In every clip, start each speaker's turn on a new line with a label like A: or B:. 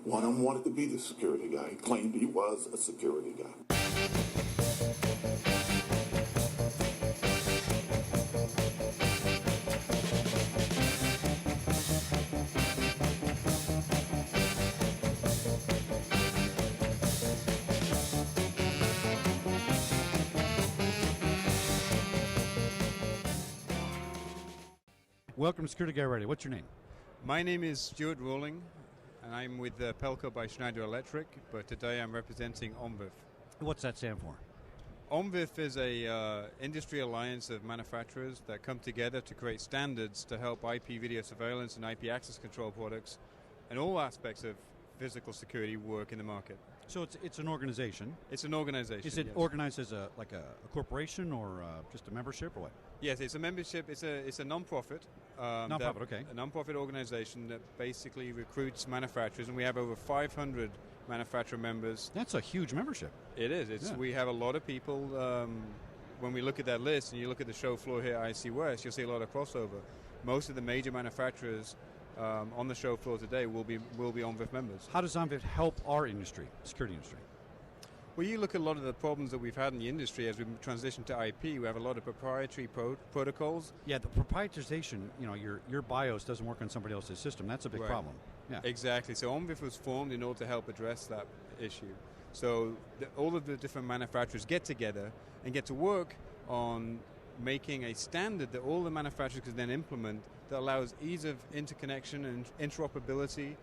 A: One of them wanted to be the security guy. He claimed he was a security guy.
B: Welcome to Security Guy Radio. What's your name?
C: My name is Stuart Rawling, and I'm with PELCO by Schneider Electric, but today I'm representing ONVIF.
B: What's that stand for?
C: ONVIF is a industry alliance of manufacturers that come together to create standards to help IP video surveillance and IP access control products and all aspects of physical security work in the market.
B: So it's an organization.
C: It's an organization.
B: Is it
C: yes.
B: organized as a corporation or just a membership or what?
C: Yes, it's a membership. It's a non-profit.
B: Okay.
C: A non-profit organization that basically recruits manufacturers, and we have over 500 manufacturer members.
B: That's a huge membership.
C: It is. We have a lot of people. When we look at that list, and you look at the show floor here at ISC West, you'll see a lot of crossover. Most of the major manufacturers on the show floor today will be ONVIF members.
B: How does ONVIF help our industry, security industry?
C: Well, you look at a lot of the problems that we've had in the industry as we transition to IP. We have a lot of proprietary protocols.
B: Yeah, the proprietization, your BIOS doesn't work on somebody else's system. That's a big problem. Yeah.
C: Exactly. So ONVIF was formed in order to help address that issue. So all of the different manufacturers get together and get to work on making a standard that all the manufacturers can then implement that allows ease of interconnection and interoperability,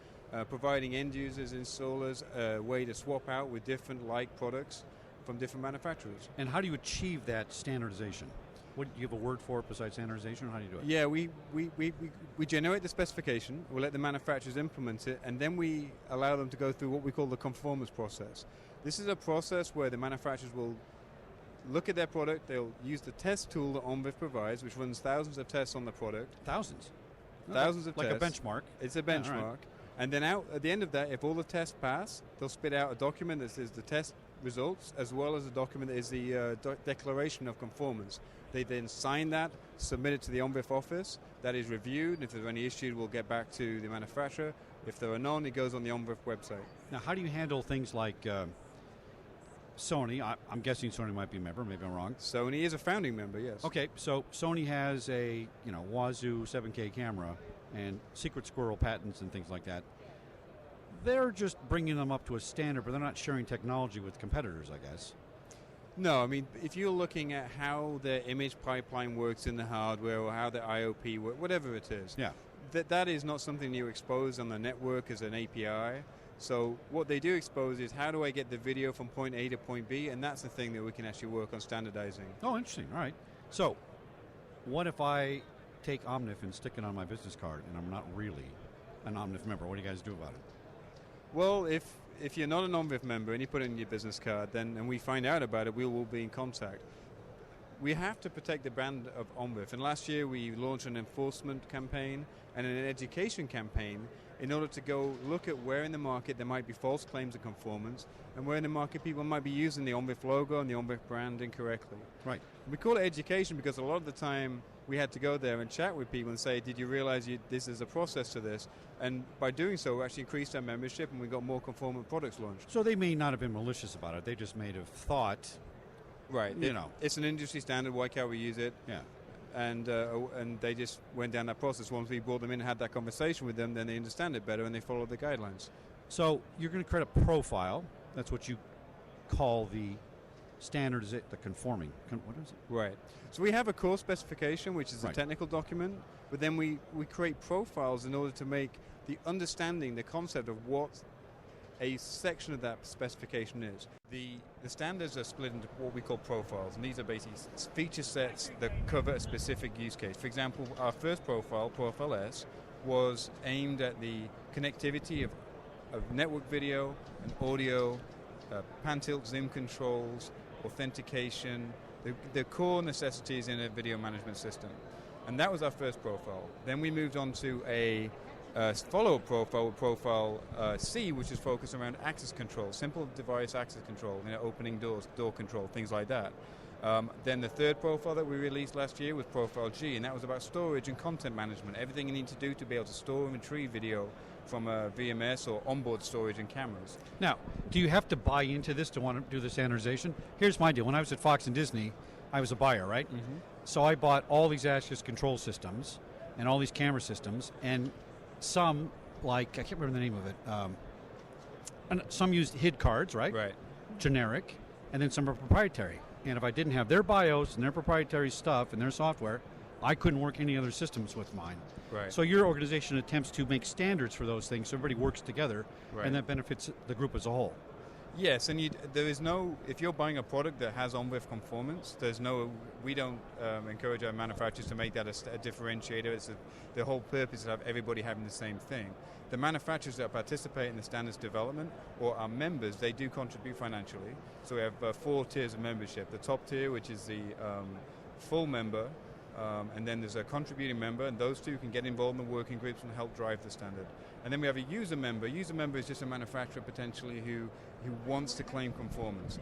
C: providing end users, installers, a way to swap out with different like products from different manufacturers.
B: And how do you achieve that standardization? What, do you have a word for it besides standardization, or how do you do it?
C: Yeah, we generate the specification, we let the manufacturers implement it, and then we allow them to go through what we call the conformance process. This is a process where the manufacturers will look at their product, they'll use the test tool that ONVIF provides, which runs thousands of tests on the product.
B: Thousands?
C: Thousands of
B: like
C: tests.
B: Like a benchmark?
C: It's a benchmark.
B: Yeah, right.
C: And then at the end of that, if all the tests pass, they'll spit out a document that says the test results, as well as a document that is the declaration of conformance. They then sign that, submit it to the ONVIF office, that is reviewed, and if there's any issues, we'll get back to the manufacturer. If there are none, it goes on the ONVIF website.
B: Now, how do you handle things like Sony? I'm guessing Sony might be a member, maybe I'm wrong.
C: Sony is a founding member, yes.
B: Okay, so Sony has a Wazoo 7K camera and Secret Squirrel patents and things like that. They're just bringing them up to a standard, but they're not sharing technology with competitors, I guess.
C: No, I mean, if you're looking at how their image pipeline works in the hardware or how their IOP works, whatever it is,
B: yeah,
C: that is not something you expose on the network as an API. So what they do expose is how do I get the video from point A to point B, and that's the thing that we can actually work on standardizing.
B: Oh, interesting. All right. So what if I take ONVIF and stick it on my business card and I'm not really an ONVIF member? What do you guys do about it?
C: Well, if you're not an ONVIF member and you put it in your business card, then and we find out about it, we will be in contact. We have to protect the brand of ONVIF, and last year we launched an enforcement campaign and an education campaign in order to go look at where in the market there might be false claims of conformance and where in the market people might be using the ONVIF logo and the ONVIF brand incorrectly.
B: Right.
C: We call it education because a lot of the time we had to go there and chat with people and say, did you realize this is a process to this? And by doing so, we actually increased our membership and we got more conformant products launched.
B: So they may not have been malicious about it. They just may have thought,
C: right, it's an industry standard, why can't we use it?
B: Yeah.
C: And they just went down that process. Once we brought them in and had that conversation with them, then they understand it better and they follow the guidelines.
B: So you're going to create a profile. That's what you call the standard, is it? The conforming. What is it?
C: Right. So we have a core specification, which is
B: right.
C: a technical document, but then we create profiles in order to make the understanding, the concept of what a section of that specification is. The standards are split into what we call profiles, and these are basically feature sets that cover a specific use case. For example, our first profile, Profile S, was aimed at the connectivity of network video and audio, pan-tilt zoom controls, authentication, the core necessities in a video management system. And that was our first profile. Then we moved on to a follow-up profile, Profile C, which is focused around access control, simple device access control, opening doors, door control, things like that. Then the third profile that we released last year was Profile G, and that was about storage and content management, everything you need to do to be able to store and retrieve video from a VMS or onboard storage and cameras.
B: Now, do you have to buy into this to want to do the standardization? Here's my deal. When I was at Fox and Disney, I was a buyer, right?
C: Mm-hmm.
B: So I bought all these access control systems and all these camera systems, and some, like, I can't remember the name of it, and some used HID cards, right?
C: Right.
B: Generic, and then some are proprietary. And if I didn't have their BIOS and their proprietary stuff and their software, I couldn't work any other systems with mine.
C: Right.
B: So your organization attempts to make standards for those things so everybody works together,
C: Right.
B: and that benefits the group as a whole.
C: Yes, and there is no, if you're buying a product that has ONVIF conformance, we don't encourage our manufacturers to make that a differentiator. It's the whole purpose of everybody having the same thing. The manufacturers that participate in the standards development or are members, they do contribute financially. So we have 4 tiers of membership. The top tier, which is the full member, and then there's a contributing member, and those two can get involved in the working groups and help drive the standard. And then we have a user member. User member is just a manufacturer potentially who wants to claim conformance.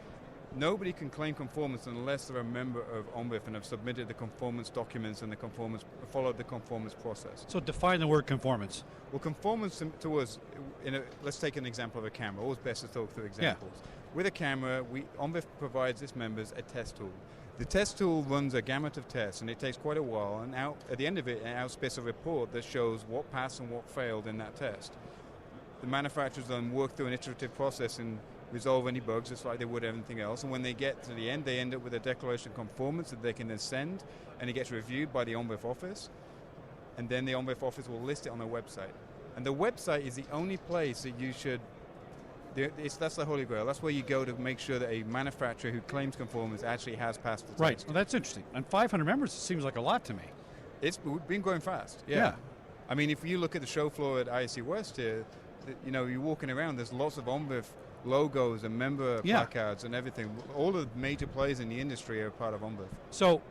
C: Nobody can claim conformance unless they're a member of ONVIF and have submitted the conformance documents and followed the conformance process.
B: So define the word conformance.
C: Well, conformance to us, let's take an example of a camera. Always best to talk through examples. Yeah. With a camera, ONVIF provides its members a test tool. The test tool runs a gamut of tests, and it takes quite a while, and at the end of it outspits a report that shows what passed and what failed in that test. The manufacturers then work through an iterative process and resolve any bugs just like they would everything else, and when they get to the end, they end up with a declaration of conformance that they can then send, and it gets reviewed by the ONVIF office, and then the ONVIF office will list it on their website. And the website is the only place that you should, that's the holy grail. That's where you go to make sure that a manufacturer who claims conformance actually has passed the test.
B: Right, well that's interesting. And 500 members seems like a lot to me.
C: We've been growing fast,
B: yeah.
C: I mean, if you look at the show floor at ISC West here, you're walking around, there's lots of ONVIF logos and member placards and everything. All the major players in the industry are part of ONVIF.
B: So,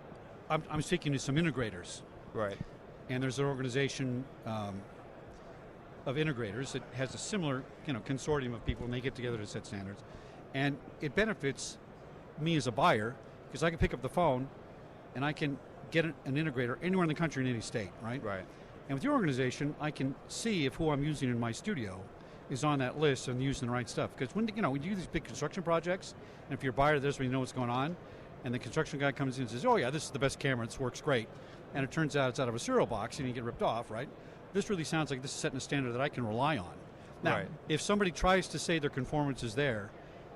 B: I'm speaking to some integrators.
C: Right.
B: And there's an organization of integrators that has a similar, consortium of people, and they get together to set standards. And it benefits me as a buyer because I can pick up the phone and I can get an integrator anywhere in the country in any state, right?
C: Right.
B: And with your organization, I can see if who I'm using in my studio is on that list and using the right stuff. Because when you do these big construction projects, and if you're a buyer of this, when you know what's going on, and the construction guy comes in and says, oh yeah, this is the best camera, this works great, and it turns out it's out of a cereal box and you get ripped off, right? This really sounds like this is setting a standard that I can rely on. Now, if somebody tries to say their conformance is there,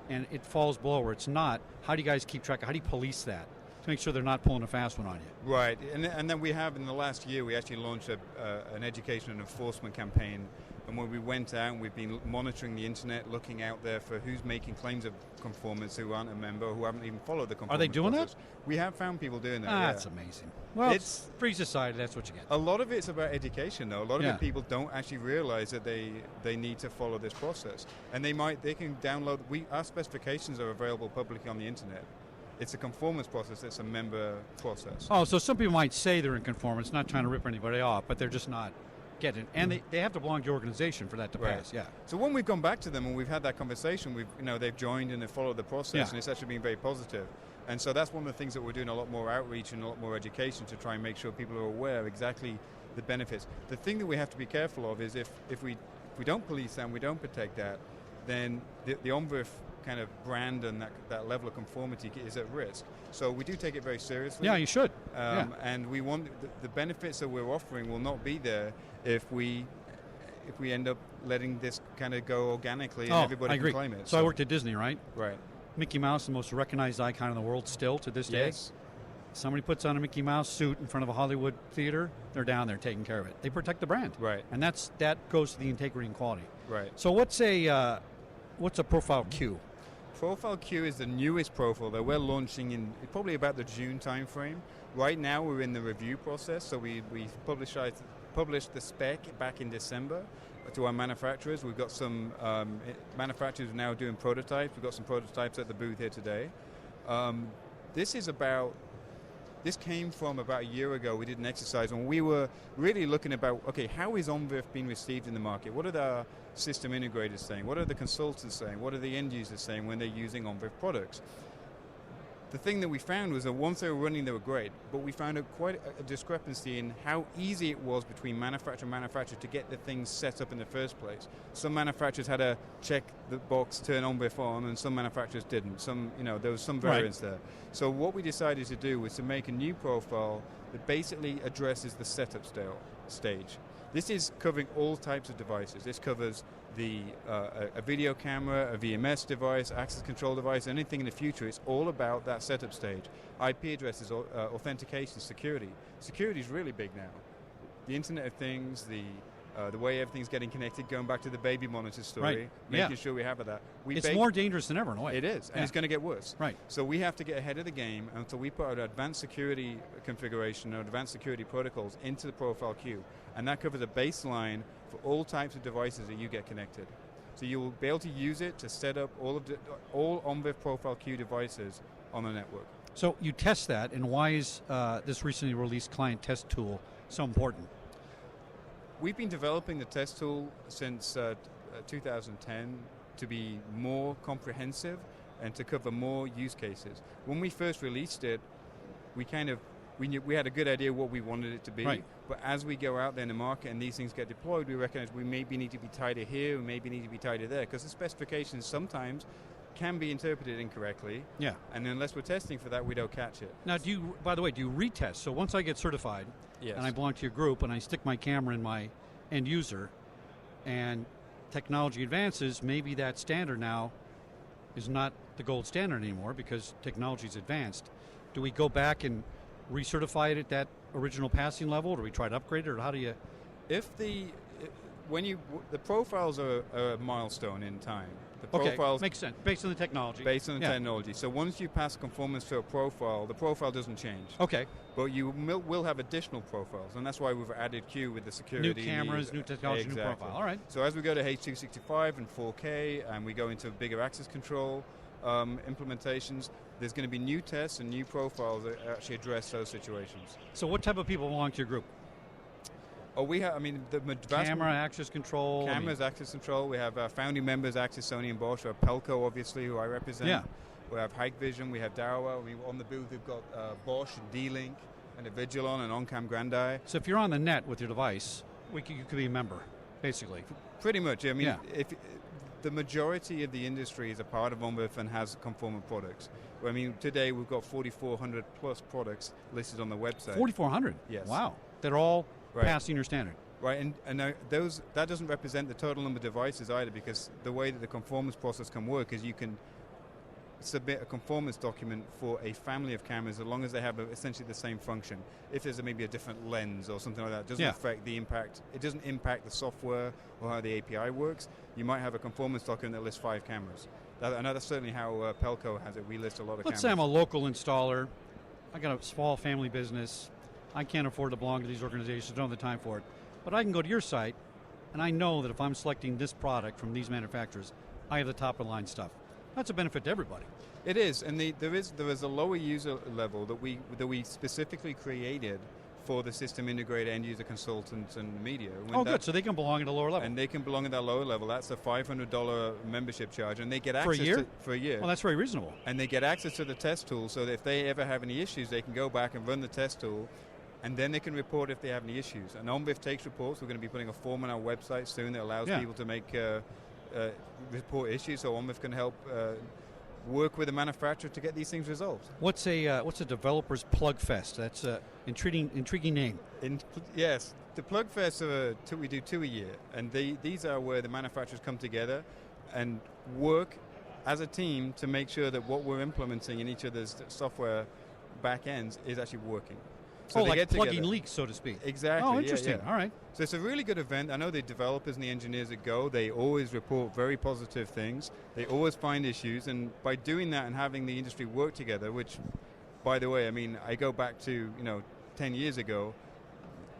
B: and it falls below or it's not, how do you guys keep track of, how do you police that? To make sure they're not pulling a fast one on you.
C: Right, and then we have, in the last year, we actually launched an education and enforcement campaign. And when we went out, and we've been monitoring the internet, looking out there for who's making claims of conformance who aren't a member, who haven't even followed the conformance
B: Are they doing
C: process.
B: that?
C: We have found people doing that.
B: That's amazing. Well, it's free society, that's what you get.
C: A lot of it's about education, though. A lot of it, people don't actually realize that they need to follow this process. And they can download, our specifications are available publicly on the internet. It's a conformance process, it's a member process.
B: Oh, so some people might say they're in conformance, not trying to rip anybody off, but they're just not getting it. And they have to belong to your organization for that to pass, yeah.
C: So when we've gone back to them and we've had that conversation, they've joined and they've followed the process, and it's actually been very positive. And so that's one of the things that we're doing, a lot more outreach and a lot more education to try and make sure people are aware exactly the benefits. The thing that we have to be careful of is if we don't police that and we don't protect that, then the ONVIF kind of brand and that level of conformity is at risk. So we do take it very seriously.
B: Yeah, you should.
C: And we want the benefits that we're offering will not be there if we end up letting this kind of go organically and everybody can claim it.
B: So I worked at Disney, right?
C: Right.
B: Mickey Mouse, the most recognized icon in the world still to this day.
C: Yes.
B: Somebody puts on a Mickey Mouse suit in front of a Hollywood theater, they're down there taking care of it. They protect the brand.
C: Right.
B: And that goes to the integrity and quality.
C: Right.
B: So what's a Profile Q?
C: Profile Q is the newest profile that we're launching in probably about the June timeframe. Right now we're in the review process, so we published the spec back in December to our manufacturers. We've got some manufacturers now doing prototypes. We've got some prototypes at the booth here today. This came from about a year ago. We did an exercise when we were really looking about, okay, how is ONVIF being received in the market? What are the system integrators saying? What are the consultants saying? What are the end users saying when they're using ONVIF products? the thing that we found was that once they were running, they were great, but we found quite a discrepancy in how easy it was between manufacturer and manufacturer to get the things set up in the first place. Some manufacturers had to check the box, turn ONVIF on, and some manufacturers didn't. There was some variance there. So what we decided to do was to make a new profile that basically addresses the setup stage. This is covering all types of devices. This covers a video camera, a VMS device, access control device, anything in the future. It's all about that setup stage. IP addresses, authentication, security. Security is really big now. The Internet of Things, the way everything's getting connected, going back to the baby monitor story, making sure we have that.
B: It's more dangerous than ever in a way.
C: It is, and it's going to get worse.
B: Right.
C: So we have to get ahead of the game until we put our advanced security configuration or advanced security protocols into the profile queue. And that covers a baseline for all types of devices that you get connected. So you will be able to use it to set up all ONVIF profile queue devices on the network.
B: So you test that, and why is this recently released client test tool so important?
C: We've been developing the test tool since 2010 to be more comprehensive and to cover more use cases. When we first released it, we had a good idea what we wanted it to be, but as we go out there in the market and these things get deployed, we recognize we maybe need to be tighter here, we maybe need to be tighter there, because the specifications sometimes can be interpreted incorrectly. Yeah. And unless we're testing for that, we don't catch it.
B: Now, by the way, do you retest? So once I get certified,
C: yes,
B: and I belong to your group, and I stick my camera in my end user, and technology advances, maybe that standard now is not the gold standard anymore because technology's advanced. Do we go back and recertify it at that original passing level, or do we try to upgrade it, or how do you?
C: The profiles are a milestone in time. The profiles
B: makes sense based on the technology.
C: Based on the technology. So once you pass conformance to a profile, the profile doesn't change.
B: Okay.
C: But you will have additional profiles, and that's why we've added Q with the security.
B: New cameras, new technology, new profile. All right.
C: So as we go to H265 and 4K, and we go into bigger access control implementations, there's going to be new tests and new profiles that actually address those situations.
B: So what type of people belong to your group?
C: Oh, we have, the
B: camera, access control.
C: Cameras, access control. We have founding members, Access, Sony, and Bosch. We have PELCO, obviously, who I represent. Yeah. We have Hikvision. We have Dahua. On the booth, we've got Bosch and D-Link and Avigilon and OnCam Grandi.
B: So if you're on the net with your device, you could be a member, basically.
C: Pretty much. If the majority of the industry is a part of ONVIF and has conformant products. Today we've got 4,400 plus products listed on the website.
B: 4,400?
C: Yes.
B: Wow. They're all passing your standard.
C: Right, and now that doesn't represent the total number of devices either, because the way that the conformance process can work is you can submit a conformance document for a family of cameras as long as they have essentially the same function. If there's maybe a different lens or something like that, it doesn't affect the impact. It doesn't impact the software or how the API works. You might have a conformance document that lists 5 cameras. I know that's certainly how PELCO has it. We list a lot of cameras.
B: Let's say I'm a local installer. I got a small family business. I can't afford to belong to these organizations, don't have the time for it. But I can go to your site, and I know that if I'm selecting this product from these manufacturers, I have the top-of-the-line stuff. That's a benefit to everybody.
C: It is, and there is a lower user level that we specifically created for the system integrator, end-user consultants, and media.
B: Good, so they can belong at a lower level.
C: And they can belong at that lower level. That's a $500 membership charge, and they get access for a year.
B: Well, that's very reasonable.
C: And they get access to the test tool, so that if they ever have any issues, they can go back and run the test tool, and then they can report if they have any issues. And ONVIF takes reports. We're going to be putting a form on our website soon that allows people to make report issues, so ONVIF can help work with the manufacturer to get these things resolved.
B: What's a developer's plug fest? That's an intriguing name.
C: Yes, the plug fests we do 2 a year, and these are where the manufacturers come together and work as a team to make sure that what we're implementing in each other's software back ends is actually working.
B: So like plugging leaks, so to speak.
C: Exactly.
B: Oh, interesting.
C: Yeah.
B: All right.
C: So it's a really good event. I know the developers and the engineers that go, they always report very positive things. They always find issues, and by doing that and having the industry work together, which, by the way, I go back to 10 years ago,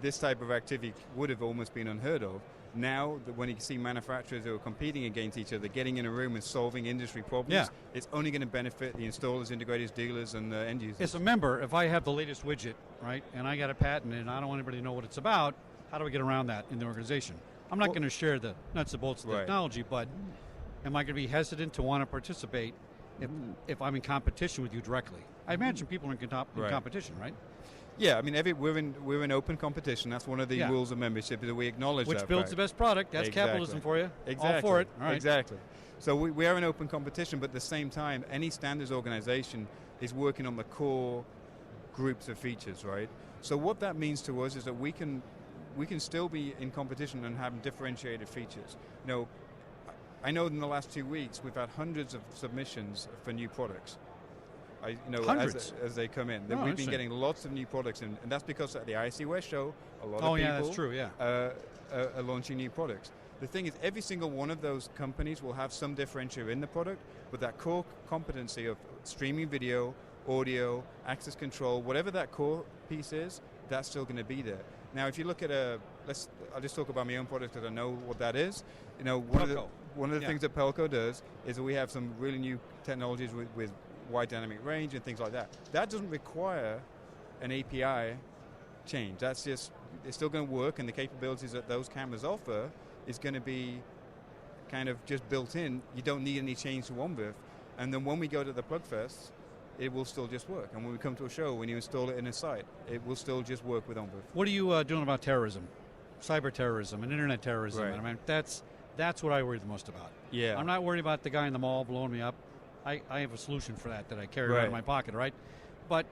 C: this type of activity would have almost been unheard of. Now, when you see manufacturers who are competing against each other, getting in a room and solving industry problems, it's only going to benefit the installers, integrators, dealers, and end users.
B: As a member, if I have the latest widget, right, and I got a patent and I don't want anybody to know what it's about, how do we get around that in the organization? I'm not going to share the nuts and bolts of the technology, but am I going to be hesitant to want to participate if I'm in competition with you directly. I imagine people are in competition, right?
C: Yeah, I mean, we're in open competition. That's one of the rules of membership, is that we acknowledge
B: which
C: that
B: builds
C: fact.
B: the best product. That's capitalism for you. All for it. All right.
C: Exactly. So we are in open competition, but at the same time, any standards organization is working on the core groups of features, right? So what that means to us is that we can still be in competition and have differentiated features. I know in the last 2 weeks we've had hundreds of submissions for new products. As they come in. We've been getting lots of new products, and that's because at the ISC West show, a lot of people
B: that's true,
C: are launching new products. The thing is, every single one of those companies will have some differentiator in the product, but that core competency of streaming video, audio, access control, whatever that core piece is, that's still going to be there. Now, if you look at I'll just talk about my own product because I know what that is. One of the things that PELCO does is that we have some really new technologies with wide dynamic range and things like that. That doesn't require an API change. That's just, it's still going to work, and the capabilities that those cameras offer is going to be kind of just built in. You don't need any change to ONVIF. And then when we go to the Plugfest, it will still just work. And when we come to a show, when you install it in a site, it will still just work with ONVIF.
B: What are you doing about terrorism, cyber terrorism, and internet terrorism?
C: Right.
B: I mean, that's what I worry the most about.
C: Yeah.
B: I'm not worried about the guy in the mall blowing me up. I have a solution for that I carry around in my pocket, right? But,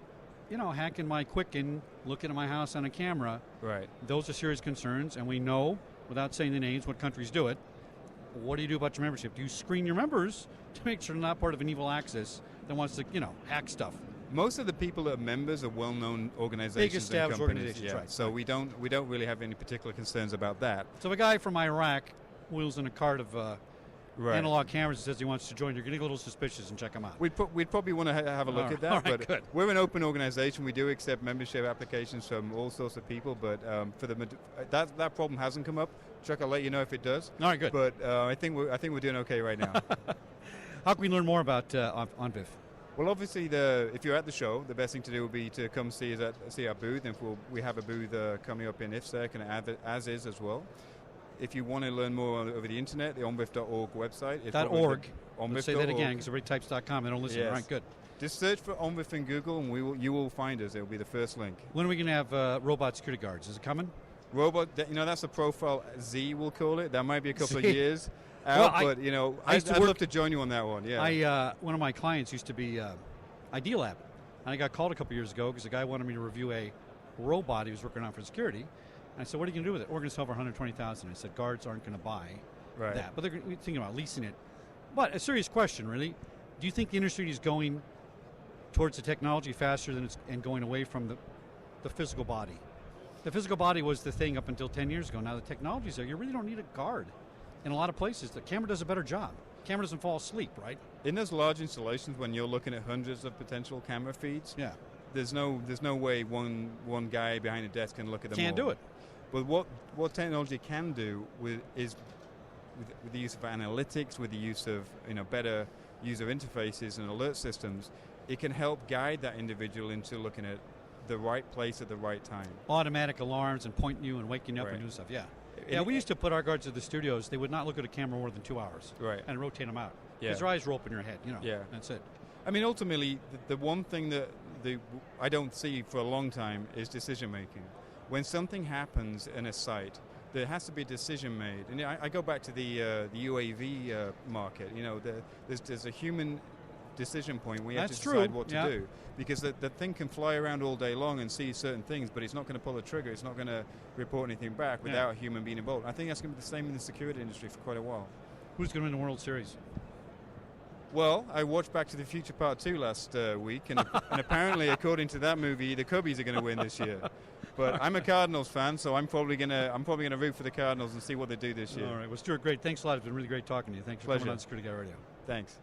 B: hacking my Quicken, looking at my house on a camera,
C: right?
B: Those are serious concerns, and we know, without saying the names, what countries do it. What do you do about your membership? Do you screen your members to make sure they're not part of an evil axis that wants to, hack stuff?
C: Most of the people that are members are well-known organizations,
B: big established
C: and companies.
B: organizations, right?
C: So we don't really have any particular concerns about that.
B: So if a guy from Iraq wheels in a cart of analog cameras and says he wants to join, you're getting a little suspicious and check him out.
C: We'd probably want to have a look at that.
B: All right,
C: but
B: good.
C: We're an open organization. We do accept membership applications from all sorts of people. But for that problem hasn't come up. Chuck, I'll let you know if it does.
B: All right, good.
C: But I think we're doing okay right now.
B: How can we learn more about ONVIF?
C: Well, obviously, if you're at the show, the best thing to do would be to come see our booth. And we have a booth coming up in IFSEC and as well. If you want to learn more over the internet, the onvif.org website.
B: .org.
C: ONVIF.org.
B: Let's say that again, because everybody types .com. They don't listen.
C: Yes.
B: All right, good.
C: Just search for ONVIF in Google, and you will find us. It will be the first link.
B: When are we going to have robot security guards? Is it coming?
C: Robot, that's a profile Z, we'll call it. That might be a couple of years out, but I'd love to join you on that one. Yeah.
B: One of my clients used to be ID Lab, and I got called a couple years ago because a guy wanted me to review a robot he was working on for security. And I said, "What are you going to do with it?" "We're going to sell for $120,000. I said, "Guards aren't going to buy that, but they're thinking about leasing it." But a serious question, really: do you think the industry is going towards the technology faster than and going away from the physical body? The physical body was the thing up until 10 years ago. Now the technology's there. You really don't need a guard. In a lot of places, the camera does a better job. The camera doesn't fall asleep, right?
C: In those large installations, when you're looking at hundreds of potential camera feeds, there's no way one guy behind a desk can look at them all.
B: Can't do it.
C: But what technology can do is with the use of analytics, with the use of better user interfaces and alert systems, it can help guide that individual into looking at the right place at the right time.
B: Automatic alarms and pointing you and waking you up and doing stuff. Yeah, we used to put our guards at the studios. They would not look at a camera more than 2 hours.
C: Right.
B: And rotate them out. Because their eyes roll up in your head. That's it.
C: I mean, ultimately, the one thing that I don't see for a long time is decision making. When something happens in a site, there has to be a decision made. And I go back to the UAV market. There's a human decision point where you have to decide what to do. Because the thing can fly around all day long and see certain things, but it's not going to pull the trigger. It's not going to report anything back without a human being involved. I think that's going to be the same in the security industry for quite a while.
B: Who's going to win the World Series?
C: Well, I watched Back to the Future Part 2 last week, and apparently, according to that movie, the Cubbies are going to win this year. But I'm a Cardinals fan, so I'm probably gonna root for the Cardinals and see what they do this year.
B: All right. Well, Stuart, great. Thanks a lot. It's been really great talking to you. Thanks for coming on Security Guy Radio.
C: Thanks.